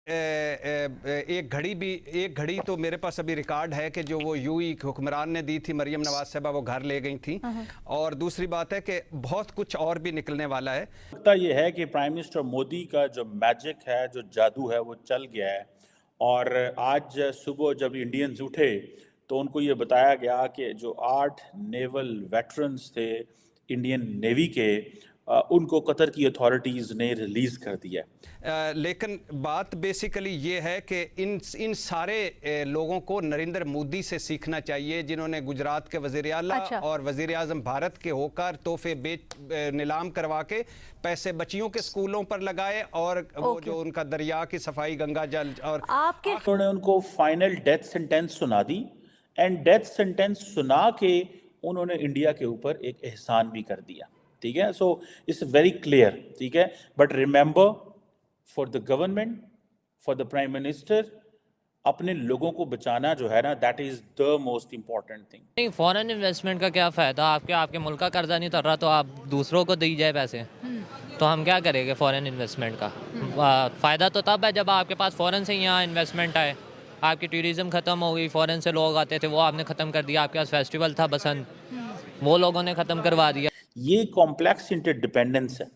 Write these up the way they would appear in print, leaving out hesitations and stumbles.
एक घड़ी तो मेरे पास अभी रिकॉर्ड है कि जो वो यूई हुक्मरान ने दी थी मरियम नवाज साहबा, वो घर ले गई थी। और दूसरी बात है कि बहुत कुछ और भी निकलने वाला है। लगता ये है कि प्राइम मिनिस्टर मोदी का जो मैजिक है, जो जादू है, वो चल गया है। और आज सुबह जब इंडियंस उठे तो उनको ये बताया गया कि जो 8 नेवल वेटरन्स थे इंडियन नेवी के, उनको कतर की अथॉरिटीज़ ने रिलीज़ कर दिया। लेकिन बात बेसिकली ये है कि इन सारे लोगों को नरेंद्र मोदी से सीखना चाहिए, जिन्होंने गुजरात के वज़ीर आला और वज़ीर आज़म भारत के होकर तोहफे नीलाम करवा के पैसे बच्चियों के स्कूलों पर लगाए, और वो जो उनका दरिया की सफाई, गंगा जल, और उन्होंने उनको फाइनल डेथ सेंटेंस सुना दी। एंड डेथ सेंटेंस सुना के उन्होंने इंडिया के ऊपर एक एहसान भी कर दिया। ठीक है, सो इट्स वेरी क्लियर। ठीक है, but remember, for the government, for the prime minister, अपने लोगों को बचाना जो है ना, that is the most important thing. नहीं, फॉरेन इन्वेस्टमेंट का क्या फ़ायदा? आपके मुल्क का कर्जा नहीं उतर रहा तो आप दूसरों को दी जाए पैसे, तो हम क्या करेंगे फॉरेन इन्वेस्टमेंट का? फ़ायदा तो तब है जब आपके पास फ़ॉरेन से यहाँ इन्वेस्टमेंट आए। आपकी टूरिज़्म ख़त्म हो गई, फ़ॉरेन से लोग आते थे, वो आपने ख़त्म कर दिया। आपके पास फेस्टिवल था बसंत, वो लोगों ने ख़त्म करवा दिया। ये कॉम्प्लेक्स इंटरडिपेंडेंस है।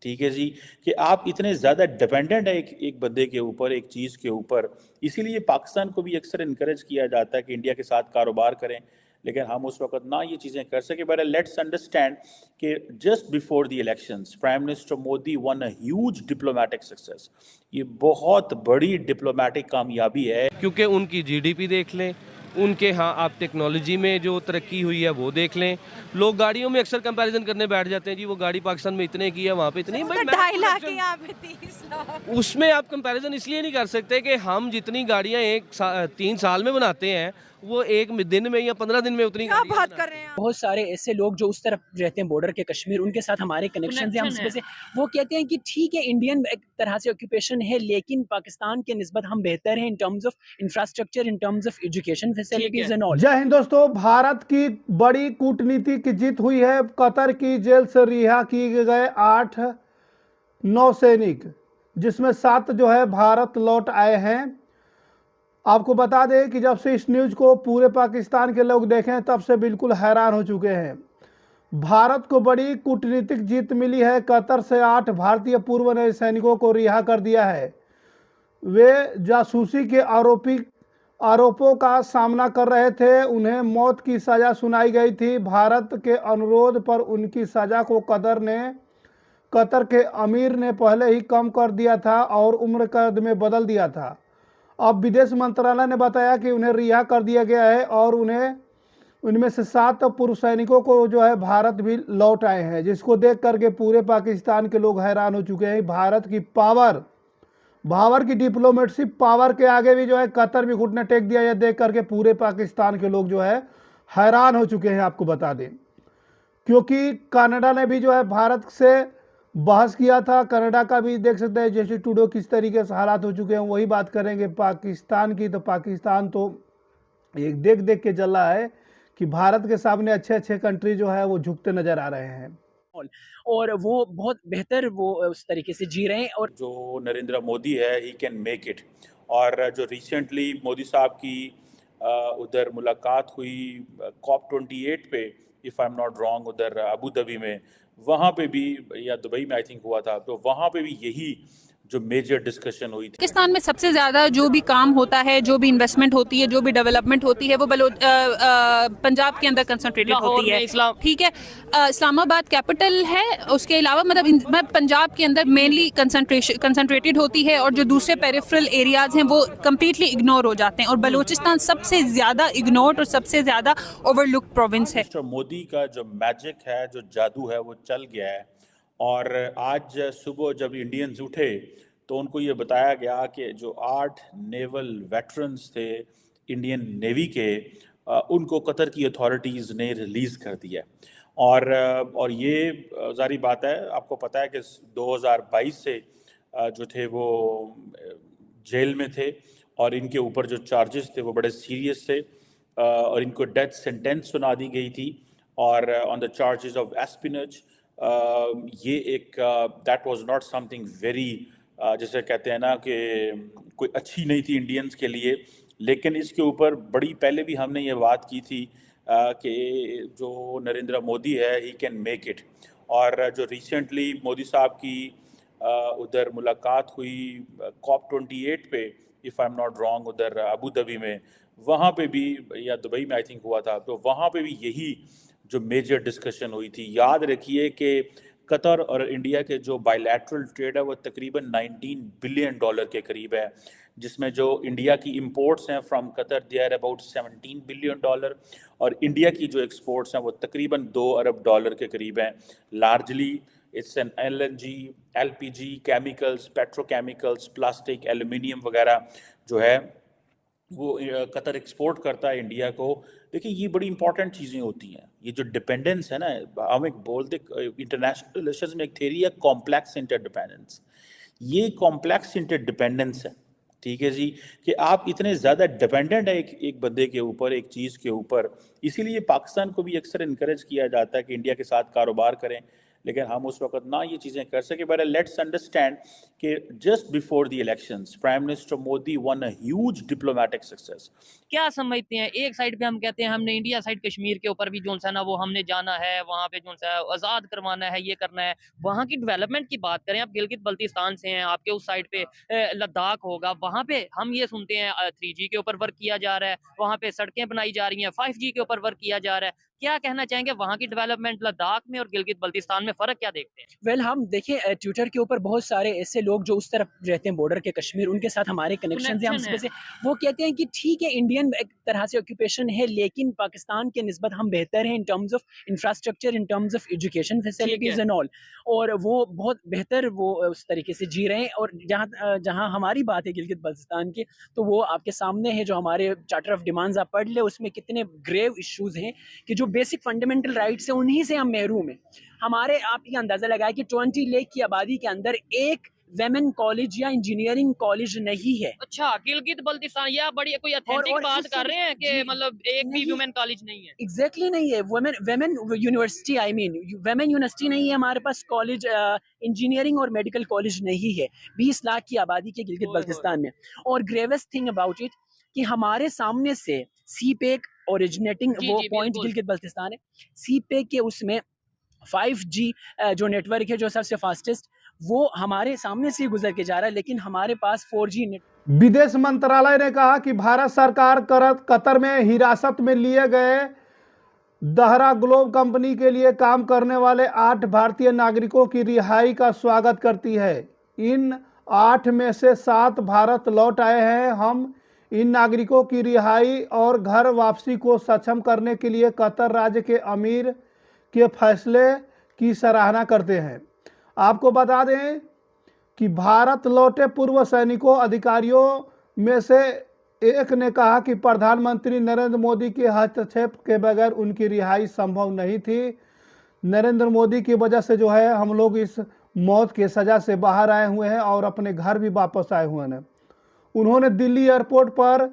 ठीक है जी, कि आप इतने ज़्यादा डिपेंडेंट है एक बंदे के ऊपर, एक चीज़ के ऊपर। इसीलिए पाकिस्तान को भी अक्सर इनकरेज किया जाता है कि इंडिया के साथ कारोबार करें, लेकिन हम उस वक्त ना ये चीज़ें कर सके। बट लेट्स अंडरस्टैंड कि just before the elections prime minister Modi one a huge diplomatic success. ये बहुत बड़ी डिप्लोमेटिक कामयाबी है। क्योंकि उनकी जीडीपी देख लें, उनके यहाँ आप टेक्नोलॉजी में जो तरक्की हुई है वो देख लें। लोग गाड़ियों में अक्सर कंपैरिजन करने बैठ जाते हैं, जी वो गाड़ी पाकिस्तान में इतने की है, वहाँ पे इतनी। भाई 2.5 लाख की, यहाँ पे 30 लाख। उसमें आप कंपैरिजन इसलिए नहीं कर सकते कि हम जितनी गाड़ियाँ 3 साल में बनाते हैं, वो एक दिन में या 15 दिन में उतनी क्या बात कर रहे हैं आप? बहुत सारे ऐसे लोग जो उस तरफ रहते हैं बॉर्डर के कश्मीर, उनके साथ हमारे कनेक्शन है, हम से वो कहते हैं कि ठीक है इंडियन एक तरह से ऑक्यूपेशन है, लेकिन पाकिस्तान के निस्बत हम बेहतर हैं in terms of infrastructure, in terms of education facilities and all. जय हिंद दोस्तों, भारत की बड़ी कूटनीतिक जीत हुई है। कतर की जेल से रिहा किए गए 8 नौसैनिक, जिसमें 7 जो है भारत लौट आए हैं। आपको बता दें कि जब से इस न्यूज़ को पूरे पाकिस्तान के लोग देखें, तब से बिल्कुल हैरान हो चुके हैं। भारत को बड़ी कूटनीतिक जीत मिली है। कतर से 8 भारतीय पूर्व सैनिकों को रिहा कर दिया है। वे जासूसी के आरोपों का सामना कर रहे थे। उन्हें मौत की सज़ा सुनाई गई थी। भारत के अनुरोध पर उनकी सज़ा को कतर के अमीर ने पहले ही कम कर दिया था और उम्र कैद में बदल दिया था। अब विदेश मंत्रालय ने बताया कि उन्हें रिहा कर दिया गया है और उनमें से 7 पूर्व सैनिकों को जो है भारत भी लौट आए हैं, जिसको देख करके पूरे पाकिस्तान के लोग हैरान हो चुके हैं। भारत की पावर की डिप्लोमेसी पावर के आगे भी जो है कतर भी घुटने टेक दिया। यह देख करके पूरे पाकिस्तान के लोग जो है हैरान हो चुके हैं। आपको बता दें, क्योंकि कनाडा ने भी जो है भारत से बहस किया था। कनाडा का भी देख सकते हैं जैसे टूडो किस तरीके से हालात हो चुके हैं। वही बात करेंगे पाकिस्तान की, तो पाकिस्तान तो एक देख के जल रहा है कि भारत के सामने अच्छे कंट्री जो है वो झुकते नजर आ रहे हैं और वो बहुत बेहतर वो उस तरीके से जी रहे हैं। और जो नरेंद्र मोदी है, ही कैन मेक इट। और जो रिसेंटली मोदी साहब की उधर मुलाकात हुई COP28 पे, if I am not wrong, उधर अबू धाबी में, वहाँ पे भी, या दुबई में आई थिंक हुआ था, तो वहाँ पे भी यही जो मेजर डिस्कशन हुई थी। पाकिस्तान में सबसे ज़्यादा जो भी काम होता है, जो भी इन्वेस्टमेंट होती है, जो भी डेवलपमेंट होती है, वो पंजाब के अंदर कंसंट्रेटेड होती है। ठीक है, इस्लामाबाद कैपिटल है, उसके अलावा मतलब पंजाब के अंदर मेनली कंसंट्रेटेड होती है, और जो दूसरे पेरिफेरल एरियाज हैं वो कम्प्लीटली इग्नोर हो जाते हैं, और बलूचिस्तान सबसे ज़्यादा इग्नोर्ड और सबसे ज़्यादा ओवरलुक प्रोविंस है। मिस्टर मोदी का जो मैजिक है, जो जादू है, वो चल गया है। और आज सुबह जब इंडियंस उठे तो उनको ये बताया गया कि जो 8 नेवल वेटरन्स थे इंडियन नेवी के, उनको कतर की अथॉरिटीज़ ने रिलीज़ कर दिया। और ये जारी बात है, आपको पता है कि 2022 से जो थे वो जेल में थे, और इनके ऊपर जो चार्जेस थे वो बड़े सीरियस थे, और इनको डेथ सेंटेंस सुना दी गई थी, और ऑन द चार्जेस ऑफ एस्पिनेज। ये एक that was not something very जैसे कहते हैं ना कि कोई अच्छी नहीं थी इंडियंस के लिए, लेकिन इसके ऊपर बड़ी पहले भी हमने ये बात की थी कि जो नरेंद्र मोदी है ही कैन मेक इट। और जो रिसेंटली मोदी साहब की उधर मुलाकात हुई COP28 पे, if I am not wrong, उधर अबू धाबी में, वहाँ पे भी, या दुबई में आई थिंक हुआ था, तो वहाँ पे भी यही जो मेजर डिस्कशन हुई थी। याद रखिए कि कतर और इंडिया के जो बायलैटरल ट्रेड है वो तकरीबन $19 बिलियन के करीब है, जिसमें जो इंडिया की इंपोर्ट्स हैं from Qatar they are about $17 billion, और इंडिया की जो एक्सपोर्ट्स हैं वो तकरीबन $2 अरब के करीब हैं। Largely it's an LNG, LPG, chemicals, petrochemicals, plastic, aluminium वगैरह जो है वो कतर एक्सपोर्ट करता है इंडिया को। देखिए ये बड़ी इंपॉर्टेंट चीज़ें होती हैं। ये जो डिपेंडेंस है ना, हम एक बोलते इंटरनेशनल रिलेशंस में एक थ्योरी है कॉम्प्लेक्स इंटरडिपेंडेंस। ये कॉम्प्लेक्स इंटरडिपेंडेंस है, ठीक है जी, कि आप इतने ज़्यादा डिपेंडेंट है एक बंदे के ऊपर, एक चीज़ के ऊपर। इसीलिए पाकिस्तान को भी अक्सर इनकरेज किया जाता है कि इंडिया के साथ कारोबार करें, लेकिन हम उस वक्त ना ये चीज़ें कर सके। बट लेट्स अंडरस्टैंड कि just before the elections prime minister Modi one a huge diplomatic success. क्या समझते हैं, एक साइड पे हम कहते हैं हमने इंडिया साइड कश्मीर के ऊपर भी जो है ना वो हमने जाना है, वहाँ पे जो है आज़ाद करवाना है, ये करना है, वहाँ की डेवलपमेंट की बात करें, आप गिलगित बल्तिस्तान से हैं, आपके उस साइड पे लद्दाख होगा, वहाँ पे हम ये सुनते हैं 3G के ऊपर वर्क किया जा रहा है, वहाँ पे सड़कें बनाई जा रही हैं, 5G के ऊपर वर्क किया जा रहा है। क्या कहना चाहेंगे वहाँ की डेवलपमेंट लद्दाख में और गिलगित बल्तिस्तान में फ़र्क क्या देखते हैं? वेल हम देखिए ट्विटर के ऊपर बहुत सारे ऐसे लोग जो उस तरफ रहते हैं बॉर्डर के कश्मीर, उनके साथ हमारे कनेक्शन है, हम उसमें से वो कहते हैं कि ठीक है इंडियन एक तरह से ऑक्यूपेशन है, लेकिन पाकिस्तान के निस्बत हम बेहतर हैं in terms of infrastructure, in terms of education facilities and all, और वो बहुत बेहतर वो उस तरीके से जी रहे हैं। और जहाँ जहाँ हमारी बात है गिलगित बल्तिस्तान की, तो वो आपके सामने है, जो हमारे चार्टर ऑफ डिमांड्स आप पढ़ ले, उसमें कितने ग्रेव इश्यूज हैं कि जो बेसिक फंडामेंटल राइट्स हैं उन्हीं से हम महरूम हैं। हमारे आप ये अंदाजा लगाए कि 20 लाख की आबादी के अंदर एक वेमेन कॉलेज या इंजीनियरिंग कॉलेज नहीं है। अच्छा, गिलगित बल्तिस्तान, या बड़ी कोई ऑथेंटिक बात कर रहे हैं कि मतलब एक भी वुमेन कॉलेज नहीं है? एग्जैक्टली नहीं है, women university, I mean women university नहीं है हमारे पास, कॉलेज इंजीनियरिंग और मेडिकल कॉलेज नहीं है 20 लाख की आबादी के गिलगित बल्तिस्तान में। और ग्रेवेस्ट थिंग अबाउट इट कि हमारे सामने से सीपेक ओरिजिनेटिंग वो पॉइंट गिलगित बल्तिस्तान है, सीपेक के उसमें 5G जो नेटवर्क है जो सबसे फास्टेस्ट, वो हमारे सामने से गुजर के जा रहा है, लेकिन हमारे पास 4G नेट। विदेश मंत्रालय ने कहा कि भारत सरकार कतर में हिरासत में लिए गए दहरा ग्लोब कंपनी के लिए काम करने वाले 8 भारतीय नागरिकों की रिहाई का स्वागत करती है। इन 8 में से 7 भारत लौट आए हैं। हम इन नागरिकों की रिहाई और घर वापसी को सक्षम करने के लिए कतर राज्य के अमीर के फैसले की सराहना करते हैं। आपको बता दें कि भारत लौटे पूर्व सैनिकों अधिकारियों में से एक ने कहा कि प्रधानमंत्री नरेंद्र मोदी के हस्तक्षेप के बगैर उनकी रिहाई संभव नहीं थी। नरेंद्र मोदी की वजह से जो है हम लोग इस मौत की सज़ा से बाहर आए हुए हैं और अपने घर भी वापस आए हुए हैं। उन्होंने दिल्ली एयरपोर्ट पर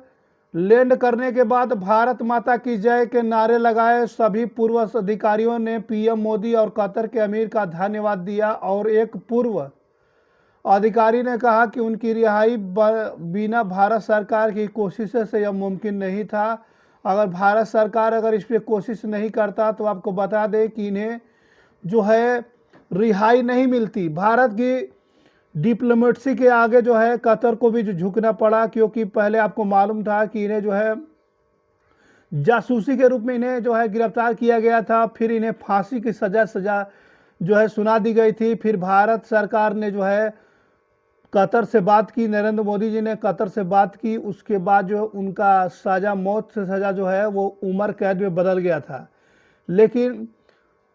लैंड करने के बाद भारत माता की जय के नारे लगाए। सभी पूर्व अधिकारियों ने पीएम मोदी और कतर के अमीर का धन्यवाद दिया और एक पूर्व अधिकारी ने कहा कि उनकी रिहाई बिना भारत सरकार की कोशिशों से यह मुमकिन नहीं था। अगर भारत सरकार अगर इस पर कोशिश नहीं करता तो आपको बता दें कि इन्हें जो है रिहाई नहीं मिलती। भारत की डिप्लोमेसी के आगे जो है कतर को भी जो झुकना पड़ा, क्योंकि पहले आपको मालूम था कि इन्हें जो है जासूसी के रूप में इन्हें जो है गिरफ्तार किया गया था, फिर इन्हें फांसी की सज़ा जो है सुना दी गई थी। फिर भारत सरकार ने जो है कतर से बात की, नरेंद्र मोदी जी ने कतर से बात की, उसके बाद जो उनका सज़ा, मौत से सज़ा जो है वो उम्र कैद में बदल गया था। लेकिन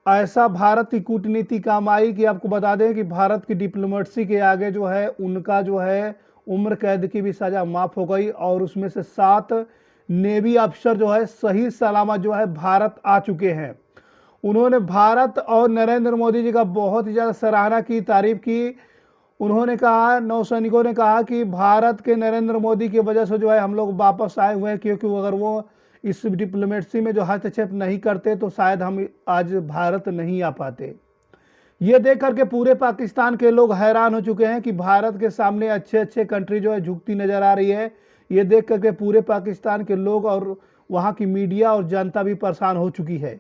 ऐसा भारत की कूटनीति काम आई कि आपको बता दें कि भारत की डिप्लोमेसी के आगे जो है उनका जो है उम्र कैद की भी सज़ा माफ़ हो गई और उसमें से 7 नेवी अफसर जो है सही सलामत जो है भारत आ चुके हैं। उन्होंने भारत और नरेंद्र मोदी जी का बहुत ही ज़्यादा सराहना की, तारीफ की। उन्होंने कहा, नौसैनिकों ने कहा कि भारत के नरेंद्र मोदी की वजह से जो है हम लोग वापस आए हुए हैं, क्योंकि अगर वो इस डिप्लोमेसी में जो हस्तक्षेप नहीं करते तो शायद हम आज भारत नहीं आ पाते। ये देख करके पूरे पाकिस्तान के लोग हैरान हो चुके हैं कि भारत के सामने अच्छे अच्छे कंट्री जो है झुकती नजर आ रही है। ये देख करके पूरे पाकिस्तान के लोग और वहाँ की मीडिया और जनता भी परेशान हो चुकी है।